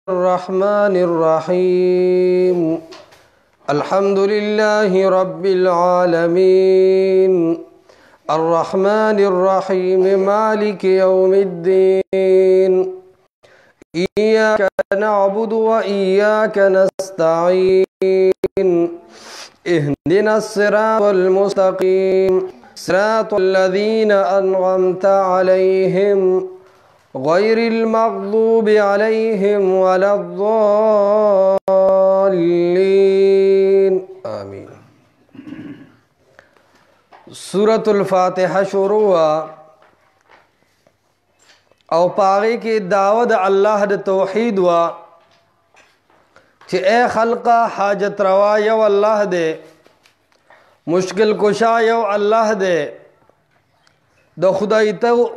الرحمن الرحيم الحمد لله رب العالمين الرحمن الرحيم مالك يوم الدين إياك نعبد وإياك نستعين اهدنا الصراط المستقيم صراط الذين أنعمت عليهم غير المغضوب عليهم ولا الضالين آمين. سورة الفاتحة شروع او پاغی کی دعوت اللہ د توحید وا چه اے خلقا حاجت روا یو اللہ دے مشکل کشا یو اللہ دے د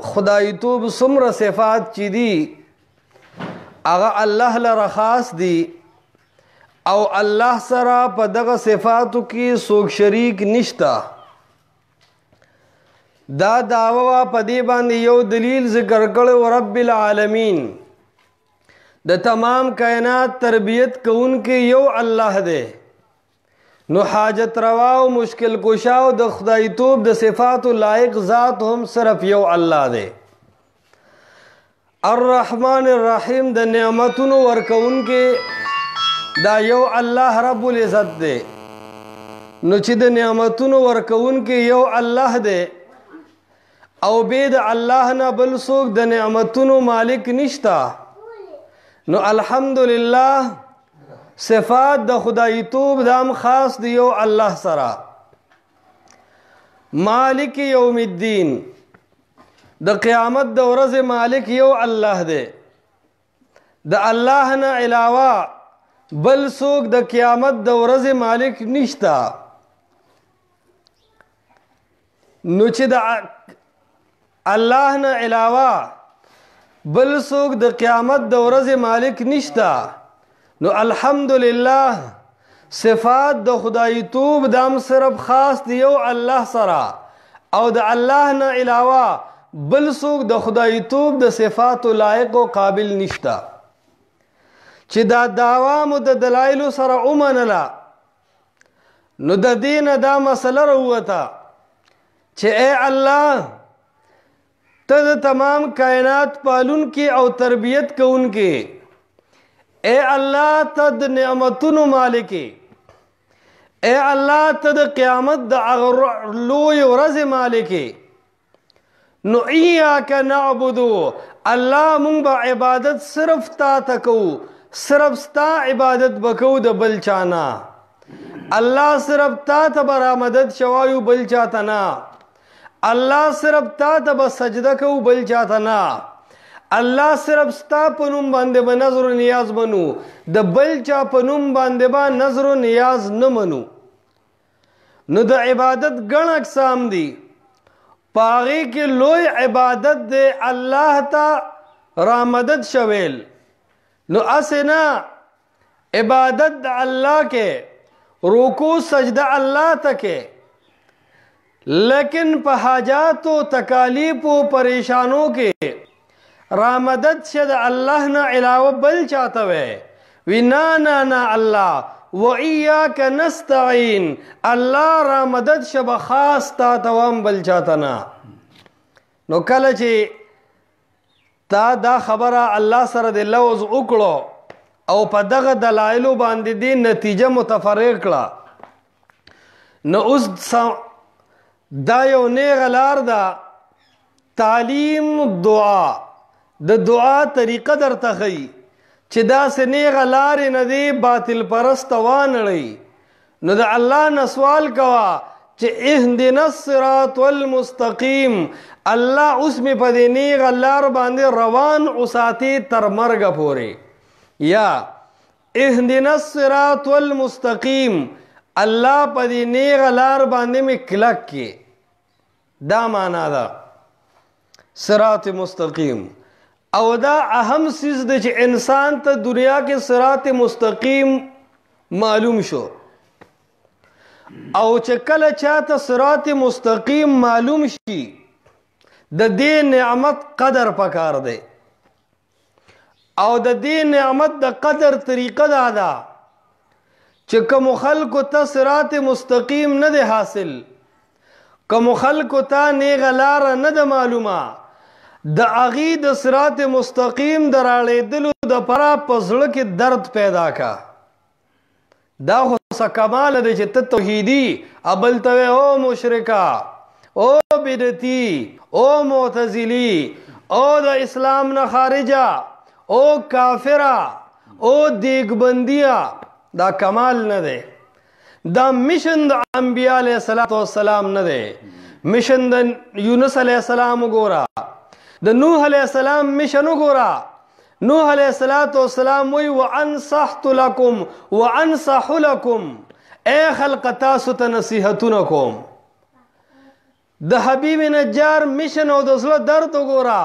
خدای توب سمر صفات چی دی اغا اللہ لرخاص دی او اللہ سرا پا دغ صفاتو کی سوک شریک نشتا دا دعوه پا دی باندې یو دلیل ذکر کړو رب العالمین د تمام کائنات تربیت کون کے یو اللہ دے نو حاجت روا و مشکل کشا و د خدای توب د صفات و لائق ذات هم صرف یو اللہ دے الرحمن الرحیم د نعمتون ورکون کے دا یو اللہ رب العزت دے نو چی د نعمتون ورکون کے یو اللہ دے او بید اللہ نا بل سوک د نعمتونو مالک نشتا نو الحمدللہ صفات د خدای توب دام خاص دیو اللہ سرا مالک یوم الدین د قیامت د ورځ مالک یو اللہ دے د اللہ نا علاوہ بل سوک د قیامت د ورځ مالک نشتا نو چې د اللہ نا علاوہ بل سوک د قیامت د ورځ مالک نشتا نو الحمدللہ صفات د خدای توب دام صرف خاص دیو اللہ سرا او د اللہ نا علاوہ بل سوک د خدای توب د صفات و لائق و قابل نشتا چی دا دعوام د دلائل سرا امنلا نو د دین دا مسئلہ روتا چی اے اللہ تد تمام کائنات پالون کی او تربیت کون کے اے اللہ تد نعمتون مالکی اے اللہ تد قیامت دا اغلوی ورز مالکی نو ایاک نعبدو اللہ مونگ با عبادت صرف تا تکو صرف ستا عبادت بکو دا بلچانا اللہ صرف تا تبرا مدد شوایو بلچاتنا اللہ صرف تا تب سجدہ کو بل چاہتا نا اللہ صرف ستا پنم باندے با نظر و نیاز منو دا بل چا پنم باندے با نظر و نیاز نمنو نو دا عبادت گن اقسام دی پاغی کے لوی عبادت دے اللہ تا رامدد شویل نو اسنا عبادت دا اللہ کے رکوع سجدہ اللہ تکے لیکن پا حاجات و تکالیف و پریشانوں کے رامدد شد اللہ نا علاوہ بل چاہتا وے وی نا اللہ وَإِيَّاكَ نَسْتَعِينَ اللہ رامدد شب خاص تا توام بل چاہتا نا نو کلچے تا دا خبرہ اللہ سر دے لوز اکڑو او پا دغ دلائلو باندی دی نتیجہ متفرق لا نو اس دا یو نیغ لار دا تعلیم دعا دا دعا طریقہ در تخی چی دا سے نیغ لار ندی باطل پرست وان رئی نو دا اللہ نسوال کوا چی اہدنا الصراط والمستقیم اللہ اس میں پدی نیغ لار باندے روان اساتی تر مرگ پورے یا اہدنا الصراط والمستقیم اللہ پدی نیغ لار باندے میں کلک کے دا مانا دا صراط مستقیم او دا اہم چیز دے چھ انسان تا دنیا کے صراط مستقیم معلوم شو او چھ کل چاہتا صراط مستقیم معلوم شی دا دے نعمت قدر پکار دے او د دې نعمت د قدر طریقه دا ده چې کوم خلکو ته صراط مستقیم نه دی حاصل، کوم خلکو ته نیغه لاره نه ده معلومه، د هغې د صراط مستقیم د راړېدلو دپاره په زړه کې درد پیدا کا. دا خو څه کماله دی چې ته توحیدي ابل ته او مشرکا او بدعتي او معتزلي او د اسلام نه خارجه او کافره او دیگبندیه، دا کمال نه دی. دا مشن د انبیاء علیه السلام نه دی. مشن د یونس علیه السلام وګوره، د نوح علیه السلام مشن وګوره. نوح علیه السلام وی وانصحت لکم وانصح لکم، اے خلق تاسو ته نصیحتونه کوم. د حبیب نجار مشن او د زړه درد وګوره،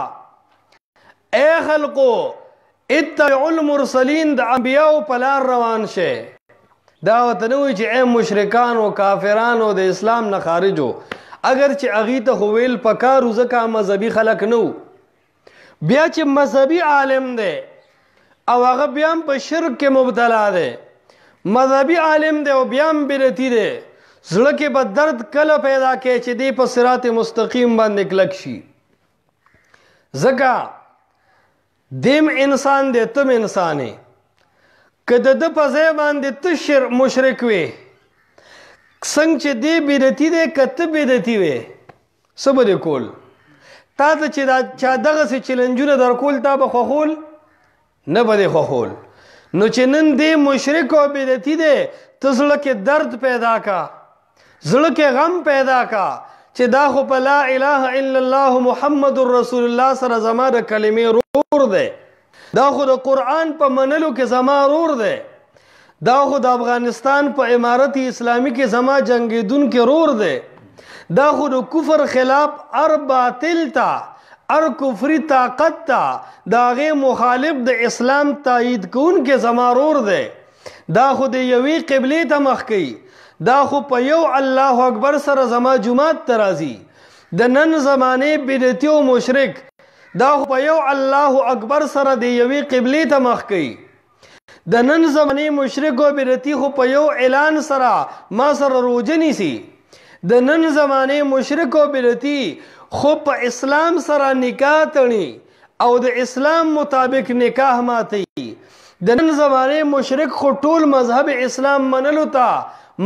اے خلقو اتبعوا المرسلین، د انبیاءو په لار روان شئ. دا ورته نه وایي چې اے مشرکان او کافران او د اسلام نه خارج وو، اگر چې هغې ته خو ویل پکار و ځکه مذهبي خلک نه وو. بیا چې مذهبي عالم دی او هغه بیا هم په شرک کې مبتلا دی، مذهبي عالم دی او بیا هم بدعتي دی، زړه کې به درد کله پیدا کوي چې دی په صراط مستقیم باندې کلک شي. ځکه دیم انسان دی، تم انسان یې. که د ده په ځای باندې ته مشرک وې، څنګه چې دی بدعتي دی، که ته بدعتي وې، څه به دې کول؟ تا ته چې دا چا دغسې چلنجونه درکول تا به خوښول؟ نه به دې خوښول. نو چې نن دی مشرک او بدعتي دی، ته زړه کې درد پیدا کا، زړه کې غم پیدا کا چې دا خو په لا اله الا الله محمد رسول الله سره زما د کلمې رور دی، دا خو د قرآن په منلو کې زما رور دی، دا خو د افغانستان په امارت اسلامی کې زما جنګېدونکی رور دی، دا خو د کفر خلاف ار باطل تا ار کفری طاقت تا دا غي مخالف د اسلام تایید کون کې زما رور دی، دا خو د یوې قبلې ته مخ کوي، دا خو په یو الله اکبر سره زما جماعت ته راځي. د نن زمانې بدعتي او مشرک دا خو په یو الله اکبر سره د یوې قبلې ته مخ کوي. د نن زمانې مشرک او بدعتي خو په یو اعلان سره ما سره روژه نیسي. د نن زمانې مشرک او بدعتي خو په اسلام سره نکاح تړي او د اسلام مطابق نکاح ماتي. د نن زمانې مشرک خو ټول مذهب اسلام منلو ته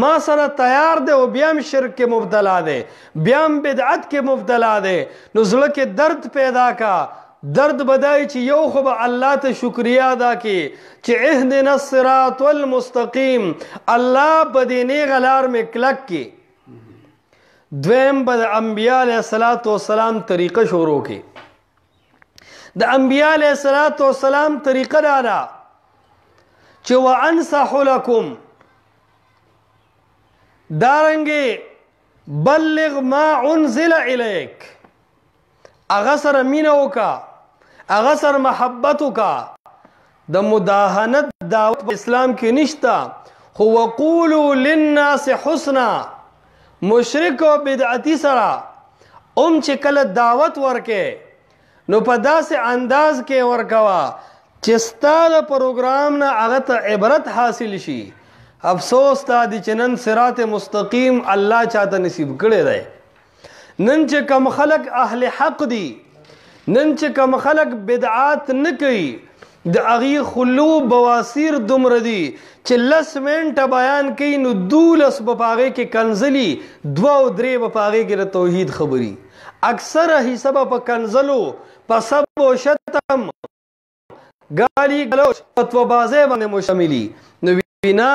ما سره تیار دی او بیا هم شرک کې مبتلا دی، بیا هم بدعت کې مبتلا دی. نو زړه کې درد پیدا کا، درد بدای چې یو خو به الله ته شکریا ادا کړي چې اهدنا الصراط المستقیم، الله په دې نیغه لار مې کلک کړي. دویم به د انبیاء علیه السلام طریقه شروع کړي. د انبیاء علیه السلام طریقه دا ده چې وانصح لکم، دارنګې بلغ ما انزل الیک، هغه سره مینه وکړه، هغه سره محبت وکړه. د مداهنت دعوت په اسلام کې نشته، خو وقولوا للناس حسنا. مشرک او بدعتي سره چې کله دعوت ورکې نو په داسې انداز کې ورکوه چې ستا د پروګرام نه هغه ته عبرت حاصل شي. افسوس تا دی چې نن صراط مستقیم الله چاته نصیب کړی دی. نن چې کم خلق اهل حق دي، نن چې کم خلق بدعات نه کوي، د هغې خلو بواسیر دومره دي چې 10 منټه بیان کوي نو 12 به په هغې کې کنځلي، 2 او 3 به په هغې کې د توحید خبري. اکثره حصه به په کنځلو، په سب و شتم، ګالی ګلوچ، فتوابازۍ باندې مشتملي. نو وینا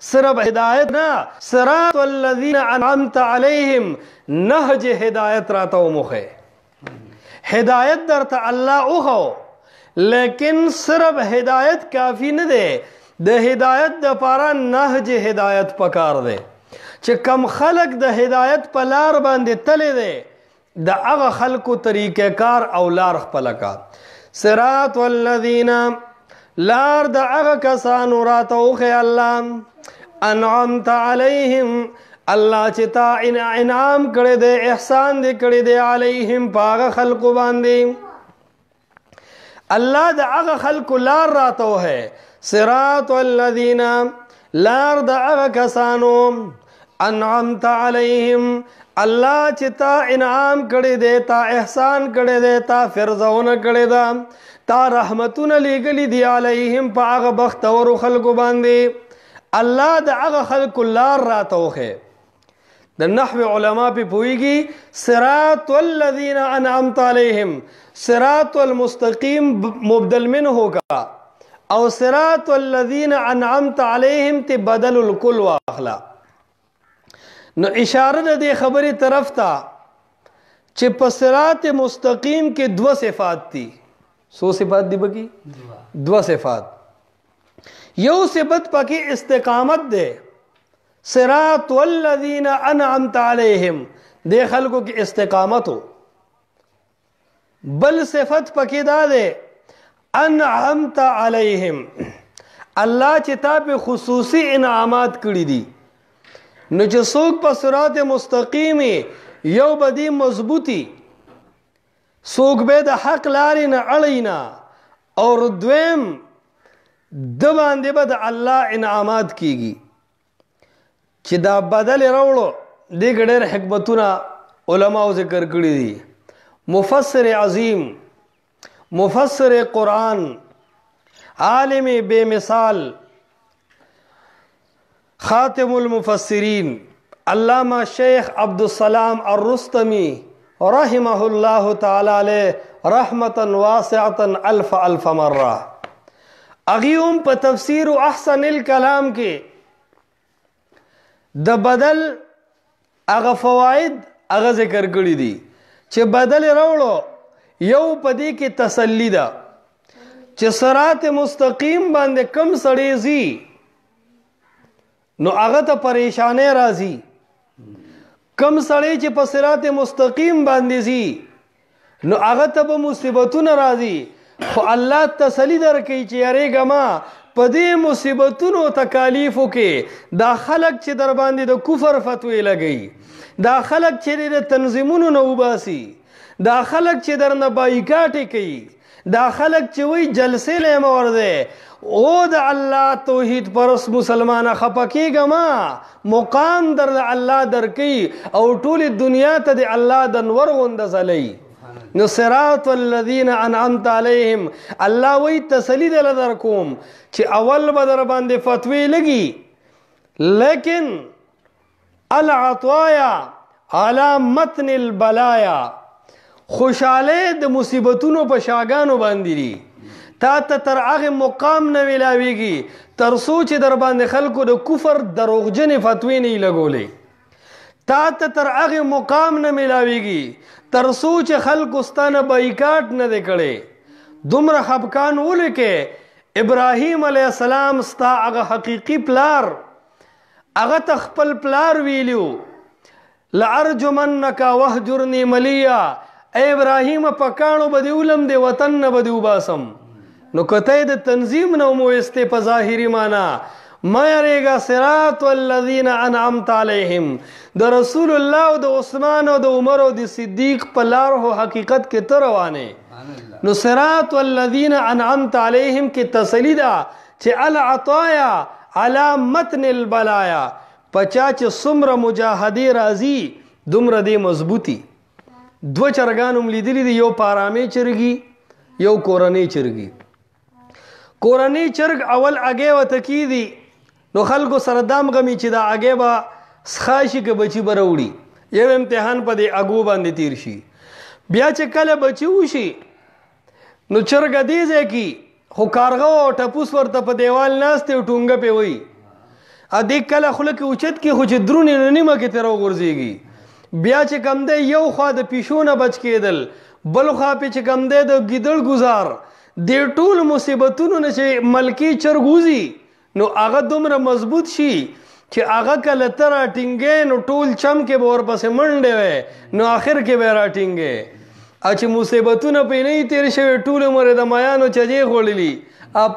صرف هدایت نه، صراط الذین انعمت علیهم، نهج هدایت راته وموښی. هدایت درته الله وښو، لیکن صرف هدایت کافی نه دی، د هدایت دپاره نهج هدایت پکار دی. چې کم خلق د هدایت په لار باندې تللی دی، د هغه خلکو طریقې کار او لار خپله کا. صراط الذین، لار د هغه کسانو راته وښی الله، انعمت علیهم، الله چې تا انعام کړی دی، احسان دې کړی دی، علیهم په هغه خلکو باندې. الله د هغه خلکو لار راته وهي صراط الذین لار د هغه کسانو انعمت علیهم الله چې تا انعام کړی دی تا احسان کړی دی تا فرزونه کړی ده تا رحمتونه لېږلي دي علیهم په هغه بختورو خلکو باندې الله د هغه خلکو لار راته وښی د نحو علما پې پوهېږي صراط الذین انعمت علیهم صراط المستقیم مبدل منه کا او صراط الذین انعمت علیهم ته بدل الکل واخلا نو اشاره د دې خبرې طرف ته چې په صراط مستقیم کې دوه صفات دي سو صفات دی بکی دوه صفات یو صفت پکې استقامت ده صراط والذین انعمت علیهم دې خلکو کې استقامت ہو بل صفت پکې دا ده انعمت علیهم الله چې تا په خصوصي انعامات کړی دي نو چې څوک په صراط مستقیم یو بدی مضبوطی څوک به د حق لارې نه اړی نه اور دویم د باندې به د الله انعامات کیږي چې دا بدل راوړو دې ډېر حکمتونه علماو ذکر کړي دي مفسر عظیم مفسر قرآن عالم بے مثال خاتم المفسرین علامہ شیخ عبدالسلام الرستمی رحمه الله تعالی علیہ رحمتا واسعتا الف الف مرہ اغیوم په تفسیر احسن الکلام کې د بدل هغه فواید هغه ذکر کړی دي چې بدل راوړو یو پدې کې تسلی ده چې صراط مستقیم باندې کم سړی زی نو هغه ته پریشانې راځي کم سړی چې په صراط مستقیم باندې زی نو هغه ته به مصیبتونه راځي خو الله تسلی درکوي چې یریږه ما په دې مصیبتونو تکالیفو کې دا خلک چې در باندې د کفر فتوی لګي دا خلک چې د تنظیمونو نه وباسي دا خلک چې در نه بایکاټې کوي دا خلک چې وایي جلسې له مور دی او د الله توحید پرست مسلمانه خفه کېږه ما مقام در الله درکوي او ټولې دنیا ته د الله د انور غونده ځلوي نو صراط الذین انعمت علیهم الله وی تسلی دل در کوم چې اول به در باندې فتوی لګي لیکن العطایا علی متن البلایا خوشاله د مصیبتونو په شاګانو باندې دي تا ته تر هغه مقام نه ویلاویږي تر څو چې در باندې خلکو د کفر دروغجنې فتوی نه لګولې تا ته تر هغه مقام نه ملاویږي تر څو چې خلکو ستانه بایکاټ نه دی کړی دومره خفقان ولکې ابراهیم علیه السلام ستا هغه حقیقي پلار هغه ته خپل پلار ویلیو لارجمنک وهجرنی ملیا ای ابراهیم په کاڼو به دې ولم دی وطن نه به دې وباسم نو کته د تنظیم نه مو استه په ظاهري معنا ما یریگا صراط والذین انعمت علیہم د رسول الله او د عثمان او د عمر او د صدیق په لار هو حقیقت کې ته روانه نو صراط والذین انعمت علیہم کې تسلی ده چې العطایا علی متن البلایا پچا چې څومره مجاهدی راځي دومره دی مضبوطی دو چرګانم لیدلی دی یو پارامې چرګي یو کورنۍ چرګي کورنۍ چرګ اول اگې وته کی دی نو خلکو سره دام غمی چې دا اگې به سخاشي کې بچي بروړي یو امتحان په دې اگو باندې تیر شي بیا چې کله بچي وشي نو چرګ دې ځکه خو کارغه او ټپوس ورته په دیوال ناشته ټونګه په وای ا دې کله خلک اوچت کې خو چې درونی نیمه کې تر وګرځيږي بیا چې کم دی یو خوا د پیشونه بچ کېدل بل خوا په چې کم دی د ګیدړ گزار د ټول مصیبتونو نه چې ملکی چرګوزي نو هغه دومره مضبوط شي چې هغه کله تر ټینګې نو ټول چم کې به ورپسې منډې وي نو آخر کې به راټینګې او چې مصیبتونه پې نه تیر شوي ټول عمر د مایانو چجې خوړلي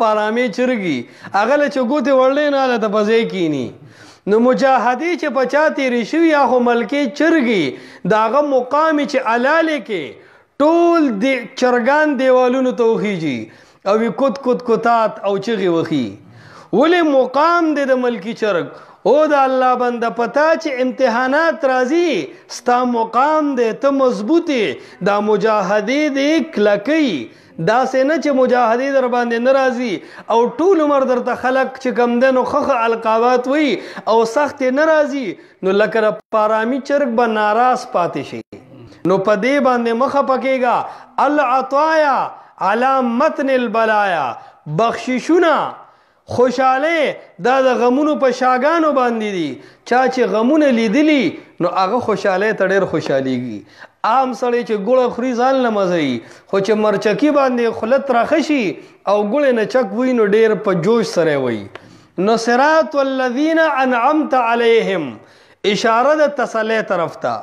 پارامې چرګي هغه له چې ګوتې وړلې نه هلته په ځای کیني نو مجاهدی چې په چا تیرې شوي یا خو ملکې چرګي د هغه مقام چې علالې کې ټول چرګان دیوالونو ته وخیږي او کود کود کوتات او چغې وخي. ولې مقام دی د ملکی چرګ؟ او د الله بنده پتا چې امتحانات راځي ستا مقام دی، ته مضبوطی، دا مجاهدې دی کلکۍ، داسې نه چې مجاهدې در باندې نه راځي او ټول عمر درته خلک چې کم دی نو خخ القابات وي او سخت نه راځي نو لکه د پارامي چرګ به ناراض پاتې شي. نو په دې باندې مخه پکېږه العطایا علی متن البلایا، بخششونه خوشاله دا د غمونو په شاګانو باندې دي. چا چې غمونه لیدلی نو هغه خوشاله ته ډېر خوشحالېږي. عام سړی چې ګوړه خوري ځان نه مزهي، خو چې مرچکي باندې خلت راخشي او ګوړې نه چک وي نو ډېر په جوش سره وي. نو صراط الذین انعمت علیهم اشاره د تسلی طرف ته.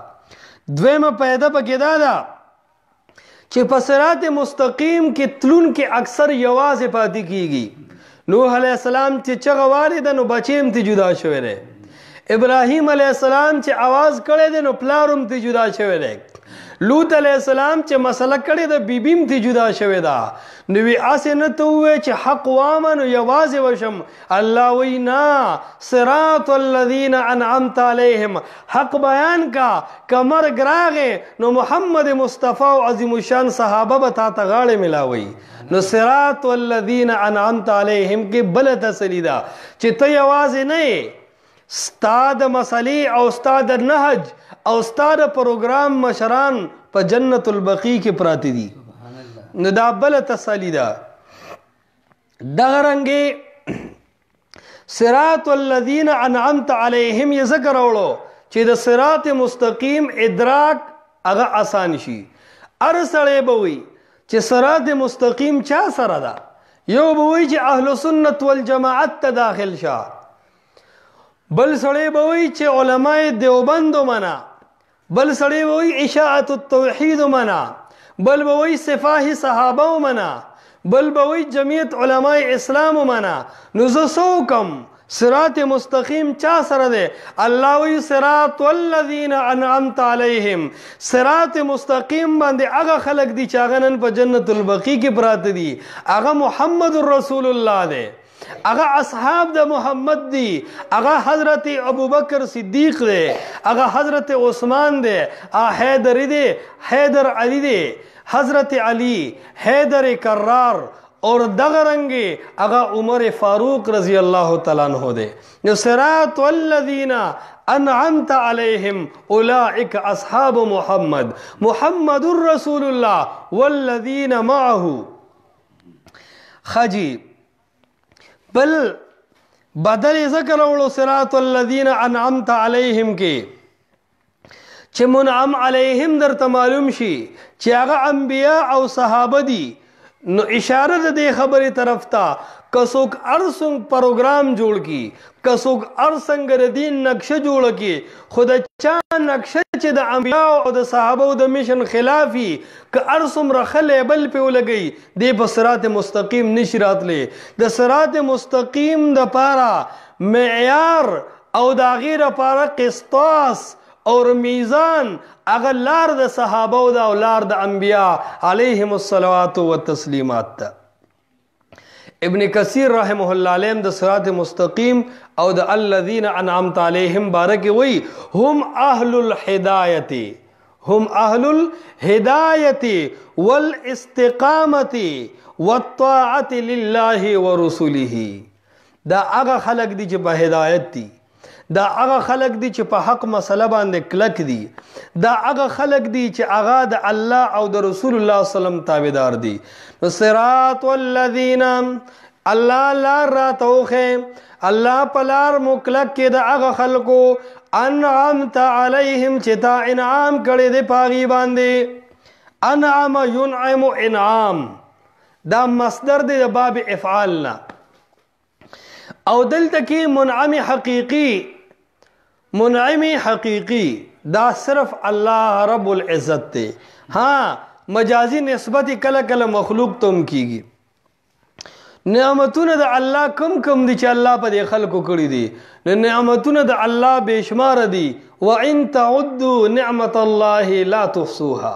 دویمه پیدا پکې دا ده چې په صراط مستقیم کې تلون کې اکثر یوازې پاتې کیږي. نوح علیہ السلام چې چغه والي ده نو بچیم تی جدا شوی دی. ابراهیم علیہ السلام چې आवाज کړی دی نو پلارم تی جدا شوی دی. لوط علیہ السلام چې مسله کړی ده بیبیم تی جدا شوی ده. نو وی اسې نه ته ووایې چې حق وامه نو یوازې وشم. الله وی نه، صراط الذین انعمت علیهم، حق بیان کا. که مرګ راغې نو محمد مصطفی او عظیم الشان صحابه به تا ته غاړې ملاوي. نو صراط الذین انعمت علیهم کې بل تسلی ده چې ته یوازې نه یې، ستا د مسلې او ستا د نهج او ستا د پروګرام مشران په جنت البقیع کې پراته دي. نو دا بل تسلی ده. دغه رنګې صراط الذین انعمت علیهم یې ذکر وړو چې د صراط مستقیم ادراک هغه آسان شي. هر سړی به وي چې صراط مستقیم چا سره ده. یو به وي چې اهل سنت والجماعت ته داخل شه، بل سړی به وي چې علماء دیوبند ومنه، بل سړی به وي اشاعت التوحید ومنه، بل به وي سفاهی صحابه ومنه، بل به وي جمعیت علماء اسلام ومنه. نو زه څه وکم؟ صراط مستقیم چا سره ده؟ الله وی صراط الذین انعمت علیهم. صراط مستقیم باندې هغه خلق دي چې هغه نن په جنت البقیع کې پراته دي. هغه محمد رسول الله ده، هغه اصحاب د محمد دي، هغه حضرت ابوبکر صدیق ده، هغه حضرت عثمان ده، حیدر ده، حیدر علی ده، حضرت علی، حیدر کرار اور دغه رنګي هغه عمر فاروق رضی الله تعالی عنہ ده. نو صراط الذین انعمت علیهم اولئک اصحاب محمد، محمد رسول الله والذین معه. خجی بل بدل ذکر وړو صراط الذین انعمت علیهم کې چې منعم علیهم درته معلوم شي چې هغه انبیاء او صحابه دي. نو اشاره د دې خبرې طرف ته که څوک ارسنګ پروګرام جوړ کی، که څوک ارسنګ د دین نقشه جوړ کی، خو د چا نقشه چې د انبیاء او د صحابه او د میشن خلافي که ارسم رخلې بل په ولګي دی په صراط مستقیم نشی راتلی. د صراط مستقیم د پاره معیار او د غیره پاره قسطاس اور میزان اگر لار د صحابه او د اولاد د انبیاء علیهم الصلوات والتسلیمات ته. ابن کثیر رحمه الله علیه د صراط مستقیم او د الذین انعمت علیهم بارک وی هم اهل الهدایت، هم اهل الهدایت والاستقامت والطاعت لله ورسوله. دا هغه خلق دي چې په هدایت دي، دا هغه خلق دي چې په حق مسله باندې کلک دي، دا هغه خلق دي چې هغه د الله او د رسول الله صلی الله علیه وسلم تابعدار دي. صراط الذین الله لار راتوخه، الله پلار مکلک کې د هغه خلقو انعمت علیهم چې تا انعام کړي دي پاغي باندې. انعم ينعم انعام دا مصدر دی د باب افعالنا، او دلته کې منعم حقیقی، منعم حقیقی دا صرف الله رب العزت تے. ہاں مجازی نسبت کله کله مخلوق تم کیږي. نعمتونه د الله کم کم دي چې الله په دې خلقو کړی دي. نعمتونه د الله بشمار دي. وان تعدوا نعمت الله لا تحصوها.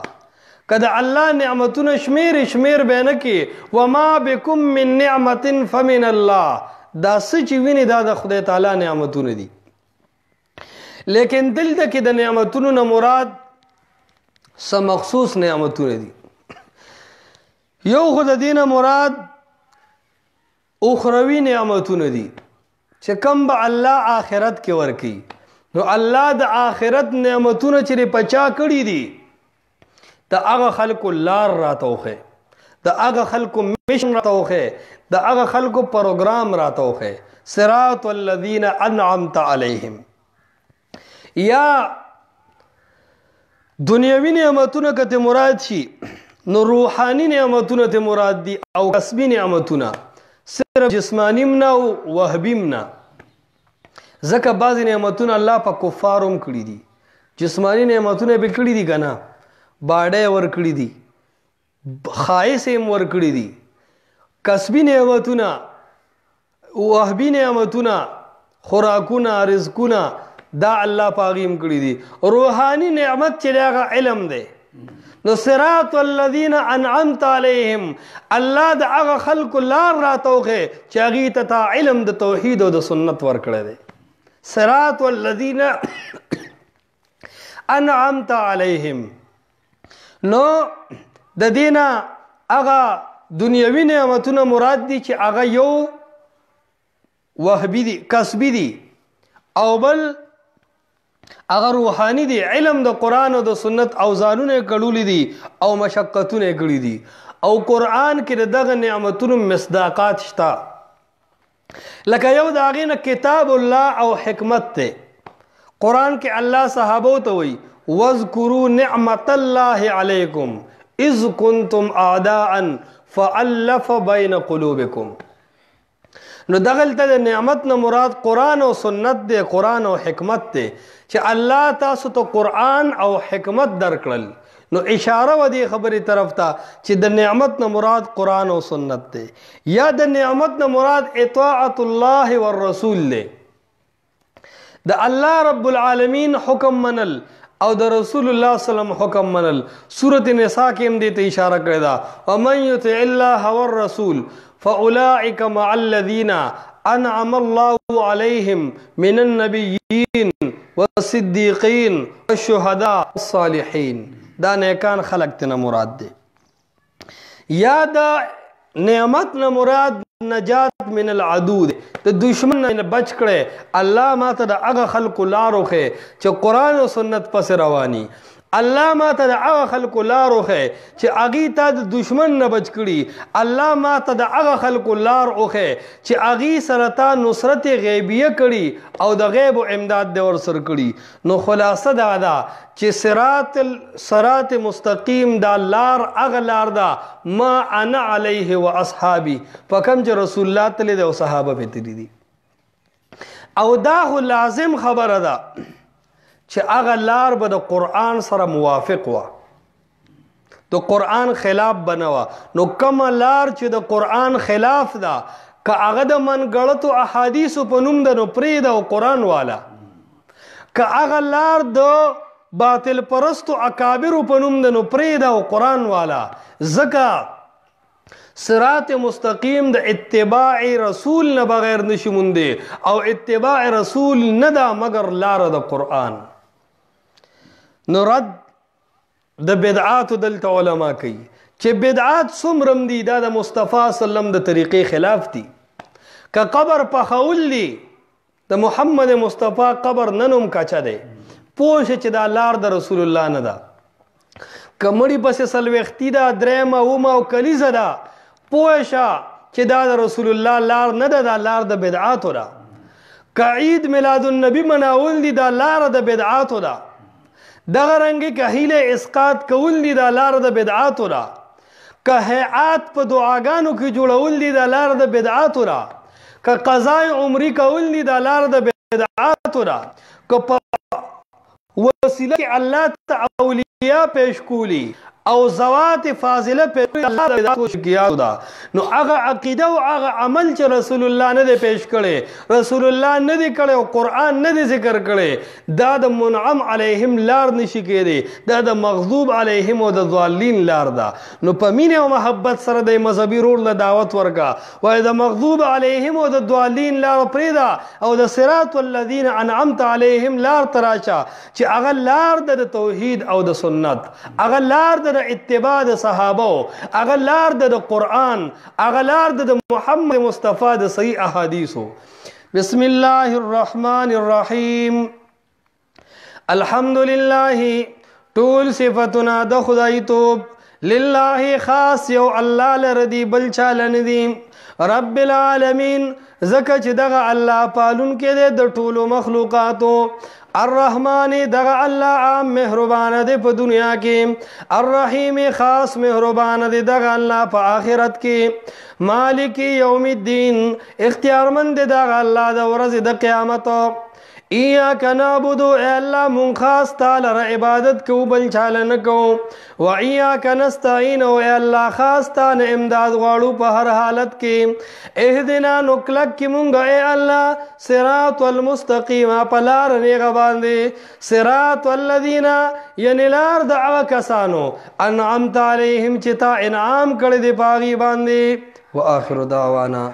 که د الله نعمتونه شمیر به نه کې وما بکم من نعمت فمن الله دا څه چې ویني دا د خدای تعالی نعمتونه دي. لیکن دلته کې د نعمتونو نه مراد څه مخصوص نعمتونه دي. یو خو د دې نه مراد اخروي نعمتونه دي چې کوم به الله آخرت کې ورکي. نو الله د آخرت نعمتونه چې پچا کړي دي د هغه خلکو لار راتوخه، د هغه خلکو مشن راتوخه، د هغه خلکو پروګرام راتوخه. صراط الذین انعمت علیهم. یا دنیوي نعمتونه کته مراد شي نو روحاني نعمتونه ته مراد دي او کسبي نعمتونه صرف جسمانیم نه او وهبیم نه. ځکه بعضې نعمتونه الله په کفاروم کړي دي. جسمانی نعمتونه به کړي دي که نه، باډی ورکړي دي، خایس هم ورکړي دي. کسبي نعمتونه، وهبي نعمتونه، خوراکونه، رزقونه دا الله په هغې هم کړي دي. روحاني نعمت چې دی هغه علم دی. نو صراط الذین انعمت علیهم الله د هغه خلکو لار راتوخې چې هغې ته تا علم د توحید او د سنت ورکړی دی. صراط الذین انعمت علیهم. نو د دینه هغه دنیوي نعمتونه مراد دي چې هغه یو وهبي دي، کسبي دي، او بل هغه روحاني دي. علم د قرآن او د سنت اوزانونه کړولي دي او مشقتونه کړي دي. او قرآن کې دغه نعمتونو مصداقات شته. لکه یو د هغې نه کتاب الله او حکمت دی. قرآن کې الله صحابو ته وایي واذکروا نعمت الله علیکم اذ کنتم اعداء فالف بین قلوبکم. نو دغلته د نعمت نه مراد قرآن او سنت دی، قرآن او حکمت دی چې الله تاسو ته قرآن او حکمت درکړل. نو اشاره و دې خبرې طرف ته چې د نعمت نه مراد قرآن او سنت دی، یا د نعمت نه مراد اطاعت الله والرسول دی. د الله رب العالمین حکم منل او د رسول الله صلی الله علیه وسلم حکم منل. سورۃ النساء کې هم دې ته اشاره کړې ده ومن یطع الله والرسول فاولئک مع الذین انعم الله علیهم من النبیین والصدیقین والشهداء والصالحین. دا نیکان خلق ته نه مراد دی. یا د نعمت نه مراد نجات من العدو دی، د دشمن نه بچ کړي. الله ماته د هغه خلکو لار وښیي چې قرآن او سنت پسې رواني. الله ماته د هغه خلکو لار وښیي چې هغې ته د دشمن نه بچ کړي. الله ماته د هغه خلکو لار وښیي چې هغې سره تا نصرت غیبیه کړي او د غیب و امداد دې ورسره کړي. نو خلاصه دا ده چې صراط مستقیم دا لار هغه لار ده ما انا علیه و اصحابي په کوم چې رسول الله تللی دی او صحابه پې تللي دي. او دا خو لازم خبره ده چې هغه لار به د قرآن سره موافق وه، د قرآن خلاف به نه وه. نو کومه لار چې د قرآن خلاف ده که هغه د منګړتو احادیثو په نوم ده نو پرېږده او قرآن والا. که هغه لار د باطل پرستو اکابرو په نوم ده نو پرېږده او قرآن والا. ځکه صراط مستقیم د اتباع رسول نه بغیر نشي موندی او اتباع رسول نه ده مگر لار د قرآن. نو رد د بدعاتو دلته علما کوي چې بدعات څومره دي دا د مصطفی صلی الله علیه وسلم د طریقې خلاف دي. که قبر پخول دي د محمد مصطفی قبر ننوم کچه دی، پوه شه چې دا لار د رسول الله نه ده. که مړي پسې څلوېښتي ده، درېیمه، اومه او کلیزه ده، پوه شه چې دا د رسول الله لار نه ده، دا لار د بدعاتو ده. که عید میلاد النبی مناول دي دا لار د بدعاتو ده. دغه رنګې که هیله اسقاط کول دي دا لار د بدعاتو ده. که هیئات په دعاګانو کې جوړول دي دا لار د بدعاتو ده. که قضای عمري کول دي دا لار د بدعاتو ده. که په وسیله کې الله ته اولیاء پیش کولی او ذوات فاضله په الله د کیا دا نو هغه عقیده او هغه عمل چې رسول الله نه دی پیش کړي رسول الله نه دی کړي او قران نه دی ذکر کړي دا د منعم علیهم لار نشي کېدی دا د مغضوب علیهم او د ضالین لار ده نو په مینه او محبت سره د مذهبي رول له دعوت ورکا وای د مغضوب علیهم او د ضالین لار پرېدا او د صراط الذین انعمت علیهم لار تراچا چې هغه لار د توحید او د سنت هغه لار د اتباع د صحابه هغه لار د قرآن هغه لار د محمد مصطفی د صحیح احادیثو بسم الله الرحمن الرحیم الحمدلله ټول صفاتنا د خدای توب لله خاص یو الله لردی بل چالن دی رب العالمین زکه چې دغه الله پالون کې د ټولو مخلوقاتو الرحمن دغه الله عام مهربان دی په دنیا کې الرحیم خاص مهربان دی دغه الله په آخرت کې مالک یوم الدین اختیارمند دغه الله د ورځې د قیامت ایاک نعبد اے اللہ من خاص تعالی را عبادت کو بل چاله نه کو و ایاک نستعین اے اللہ خاص تعالی امداد غواړو په هر حالت کې اهدنا نکلک کی مونږ اے اللہ صراط المستقیم پلار نیغه باندې صراط الذین یعنی لار د هغه کسانو انعمت علیهم چې تا انعام کړی دی پاغي باندې واخر دعوانا